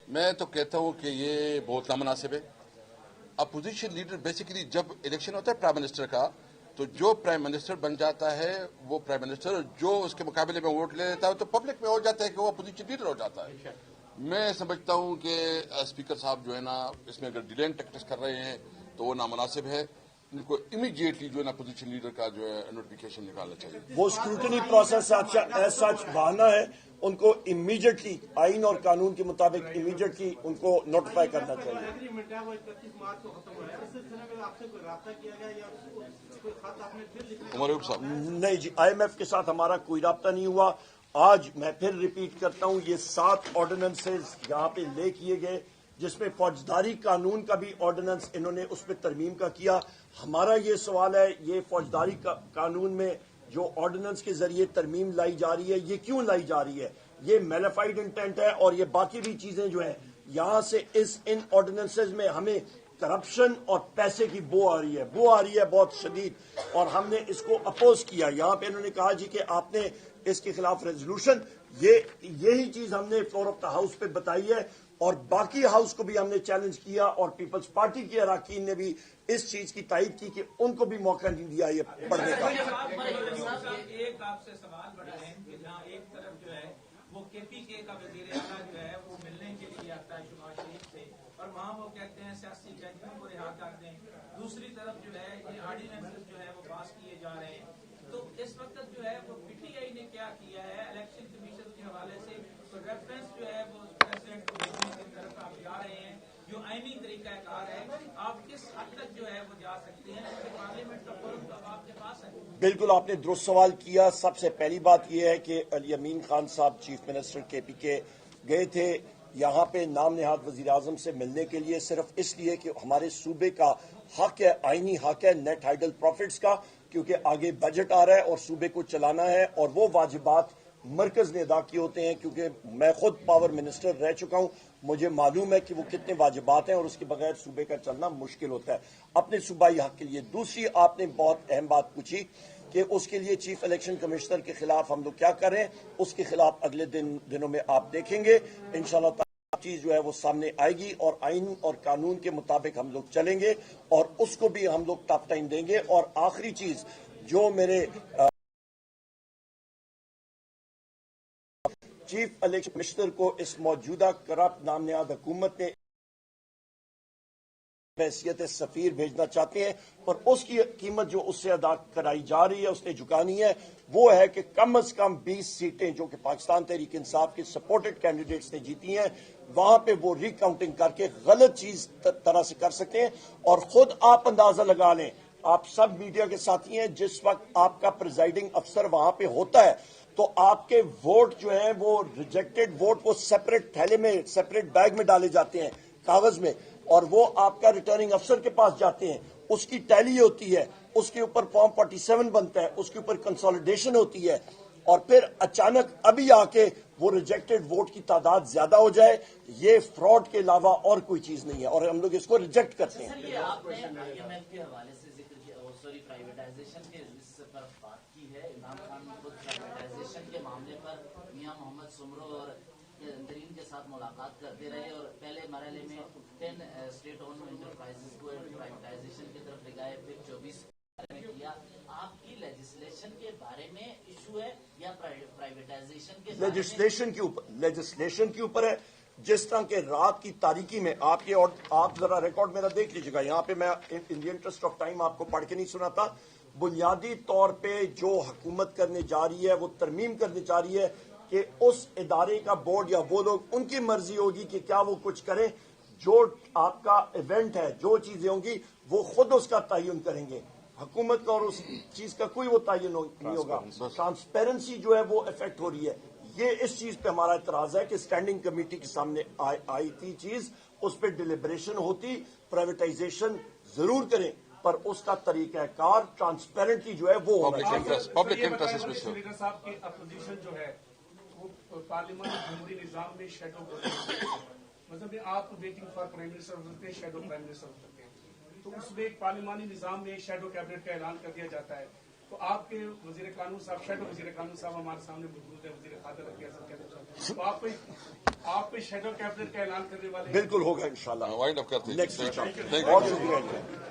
मैं तो कहता हूं कि ये बहुत नामुनासिब है। अपोजिशन लीडर बेसिकली जब इलेक्शन होता है प्राइम मिनिस्टर का, तो जो प्राइम मिनिस्टर बन जाता है वो प्राइम मिनिस्टर, जो उसके मुकाबले में वोट ले लेता है तो पब्लिक में हो जाता है कि वो अपोजिशन लीडर हो जाता है। मैं समझता हूं कि स्पीकर साहब जो है ना, इसमें अगर डिलेन टैक्टिक्स कर रहे हैं तो वो नामुनासिब है। इनको इमीडिएटली जो है ना अपोजिशन लीडर का जो है नोटिफिकेशन निकालना चाहिए। वो स्क्रूटनी प्रोसेस एज सच बहाना है, उनको इमीडिएटली आइन और कानून के मुताबिक इमीडिएटली उनको नोटिफाई करना चाहिए। उमर साहब नहीं जी, IMF के साथ हमारा कोई राब्ता नहीं हुआ। आज मैं फिर रिपीट करता हूं, ये 7 ऑर्डिनेंसेस यहाँ पे ले किए गए, जिसमें फौजदारी कानून का भी ऑर्डिनेंस इन्होंने उस पर तरमीम का किया। हमारा ये सवाल है, ये फौजदारी कानून में जो ऑर्डिनेंस के जरिए तरमीम लाई जा रही है, ये क्यों लाई जा रही है? ये मैलिफाइड इंटेंट है, और ये बाकी भी चीजें जो हैं यहां से इन ऑर्डिनेंसेज में हमें करप्शन और पैसे की बो आ रही है बहुत शदीद, और हमने इसको अपोज किया। यहाँ पे इन्होंने कहा जी कि आपने इसके खिलाफ रेजोल्यूशन, यही चीज हमने फ्लोर ऑफ द हाउस पे बताई है, और बाकी हाउस को भी हमने चैलेंज किया, और पीपल्स पार्टी के अरकान ने भी इस चीज की तायद की कि उनको भी मौका नहीं दिया ये पढ़ने का। एक आपसे सवाल बड़ा है कि जहाँ एक तरफ जो है वो KPK का वजीर आला जो है वो मिलने के लिए आता है शहबाज शरीफ से, और वहाँ वो कहते हैं सियासी कैदियों को रिहा कर दें। दूसरी तरफ जो है ये ऑर्डिनेंसेस जो है वो पास किए जा रहे हैं। तो इस वक्त जो है वो PTI ने क्या किया है इलेक्शन कमीशन के हवाले से, तो रेफरेंस जो है वो प्रेसिडेंट को भेजने की तरफ आप जा रहे हैं, जो आईनी तरीकाकार है, आप किस हद तक जो है वो जा सकते हैं? क्योंकि पार्लियामेंट का फोरम तो अब आपके पास है। बिल्कुल आपने दुरुस्त सवाल किया। सबसे पहली बात यह है कि अली अमीन खान साहब चीफ मिनिस्टर KPK गए थे यहाँ पे नाम निहाद वजीर आजम से मिलने के लिए, सिर्फ इसलिए कि हमारे सूबे का हक है, आईनी हक है नेट हाइडल प्रॉफिट्स का, क्योंकि आगे बजट आ रहा है और सूबे को चलाना है, और वो वाजिबात मरकज ने अदा किए होते हैं। क्योंकि मैं खुद पावर मिनिस्टर रह चुका हूं, मुझे मालूम है कि वो कितने वाजिबात हैं, और उसके बगैर सूबे का चलना मुश्किल होता है अपने सूबाई हक के लिए। दूसरी आपने बहुत अहम बात पूछी कि उसके लिए चीफ इलेक्शन कमिश्नर के खिलाफ हम लोग क्या करें, उसके खिलाफ अगले दिनों में आप देखेंगे इंशाल्लाह चीज जो है वो सामने आएगी, और आइन और कानून के मुताबिक हम लोग चलेंगे, और उसको भी हम लोग टफ टाइम देंगे। और आखिरी चीज जो मेरे चीफ इलेक्शन कमिश्नर को इस मौजूदा करप्ट नामनिहाद हुकूमत ने हैसियत सफीर भेजना चाहते हैं, और उसकी कीमत जो उससे अदा कराई जा रही है, उसने चुकानी है, वो है कि कम से कम 20 सीटें जो कि पाकिस्तान तहरीक इंसाफ के सपोर्टेड कैंडिडेट्स ने जीती हैं, वहां पे वो रिकाउंटिंग करके गलत चीज तरह से कर सकते हैं। और खुद आप अंदाजा लगा लें, आप सब मीडिया के साथी हैं, जिस वक्त आपका प्रिजाइडिंग अफसर वहां पे होता है तो आपके वोट जो है वो रिजेक्टेड वोट वो सेपरेट थैले में, सेपरेट बैग में डाले जाते हैं कागज में, और वो आपका रिटर्निंग अफसर के पास जाते हैं, उसकी टैली होती है, उसके ऊपर फॉर्म 47 बनता है, उसके ऊपर कंसोलिडेशन होती है, और फिर अचानक अभी आके वो रिजेक्टेड वोट की तादाद ज्यादा हो जाए, ये फ्रॉड के अलावा और कोई चीज नहीं है, और हम लोग इसको रिजेक्ट करते हैं। प्राइवेटाइजेशन के पर बात की है, इमरान खान खुद प्राइवेटाइजेशन के मामले पर मियां मोहम्मद सुमरो और तरीन के साथ मुलाकात करते रहे, और पहले मरहले में 10 स्टेट ओन इंटरप्राइजेस को प्राइवेटाइजेशन की तरफ ले गए, फिर 24 में किया। आपकी लेजिस्लेशन के बारे में इशू है या प्राइवेटाइजेशन के लेजिस्लेशन के ऊपर है? जिस तरह के रात की तारीकी में आप जरा रिकॉर्ड मेरा देख लीजिएगा, यहाँ पे मैं in the interest of time आपको पढ़ के नहीं सुनाता। बुनियादी तौर पे जो हुकूमत करने जा रही है वो तरमीम करने जा रही है कि उस इदारे का बोर्ड या वो लोग, उनकी मर्जी होगी कि क्या वो कुछ करें, जो आपका इवेंट है, जो चीजें होंगी वो खुद उसका तयन करेंगे, हुकूमत का और उस चीज का कोई वो तयन नहीं होगा। ट्रांसपेरेंसी जो है वो इफेक्ट हो रही है। ये इस चीज पे हमारा इतराज है कि स्टैंडिंग कमेटी के सामने आई थी चीज, उस पर डिलिब्रेशन होती, प्राइवेटाइजेशन जरूर करें, पर उसका तरीकाकार ट्रांसपेरेंटली जो है वो होना चाहिए। पब्लिक इंटरेस्ट स्पीकर साहब की अपोजिशन जो है वो पार्लियामेंट जमहूरी निजाम में शेडो, मतलब आप वेटिंग फॉर प्राइम मिनिस्टर हो सकते हैं, शेडो प्राइम मिनिस्टर हो सकते हैं, तो उसमें एक पार्लियामानी निजाम में शेडो कैबिनेट का ऐलान कर दिया जाता है। तो आपके वजीर कानून साहब, शेडो वजीर कानून साहब हमारे सामने मौजूद है, वजीर खादर, तो आप कोई आप पे शेडो कैबिनेट का ऐलान करने वाले हैं? बिल्कुल होगा इंशाल्लाह वाइंड अप करते हैं। Next week. Thank you. बहुत शुक्रिया।